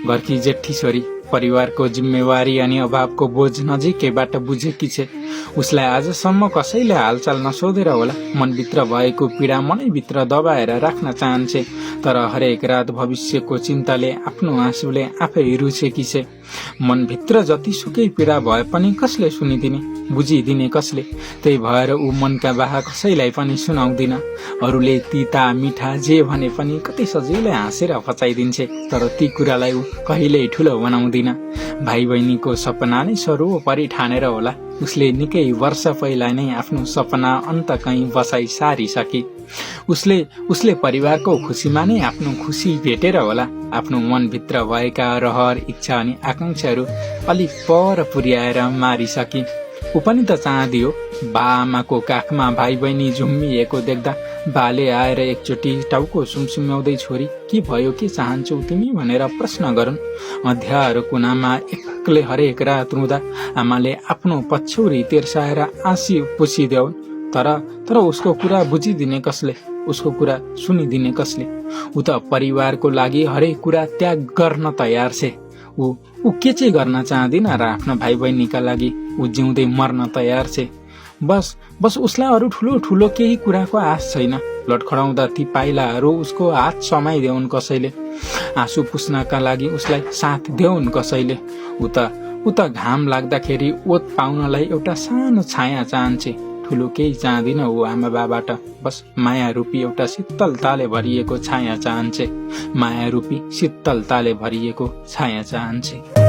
घरकी जेठी छोरी परिवारको जिम्मेवारी अनि अभावको बोझ नजिकैबाट बुझेकी छे। उसलाई आजसम्म कसैले हालचाल नसोधेर होला मनभित्र भएको पीडा मनैभित्र दबाएर राख्न चाहन्छे। तर हरेक रात भविष्यको चिन्ताले आफ्नो आँसुले आफै रुछेकी छे। मनभित्र जतिसुकै पीडा भए पनि कसले सुनिदिने, बुझिदिने कसले? त्यही भएर ऊ मनका बाहा कसैलाई पनि सुनाउँदिन। अरूले तिता मिठा जे भने पनि कति सजिलै हाँसेर फचाइदिन्छे, तर ती कुरालाई ऊ कहिल्यै ठुलो बनाउँदिन। भाइ बहिनीको सपना नै सर्वोपरि ठानेर होला उसले निकै वर्ष पहिला नै आफ्नो सपना अन्त कहीँ बसाई सारिसके। उसले परिवारको खुसीमा नै आफ्नो खुसी भेटेर होला आफ्नो मनभित्र भएका रहर, इच्छा अनि आकांक्षाहरू अलि पर पुर्याएर मारिसके। ऊ पनि त चाहदियो बा आमाको काखमा भाइ बहिनी झुम्मिएको देख्दा बाले आएर एकचोटि टाउको सुमसुम्याउँदै छोरी के भयो, के चाहन्छौ तिमी भनेर प्रश्न गरून्। अँध्यारो कुनामा एक्लै हरेक रात रुँदा आमाले आफ्नो पछ्यौरी तेर्साएर आँसी पुछिदेऊन्। तर उसको कुरा बुझिदिने कसले, उसको कुरा सुनिदिने कसले? ऊ त परिवारको लागि हरेक कुरा त्याग गर्न तयार छे। ऊ के चाहिँ गर्न चाहदिन र आफ्ना भाइ बहिनीका लागि ऊ जिउँदै मर्न तयार छे। बस उसलाई अरू ठुलो केही कुराको आश छैन। लटखडाउँदा ती पाइलाहरू उसको हात समाइदेऊन् कसैले, आँसु पुस्नका लागि उसलाई साथ देऊन् कसैले। ऊ त घाम लाग्दाखेरि ओत पाउनलाई एउटा सानो छाया चाहन्छे। ठुलो केही चाहदिन ऊ आमा बाबाट, बस माया रूपी एउटा शीतलताले भरिएको छाया चाहन्छे। माया रूपी शीतलताले भरिएको छाया चाहन्छे।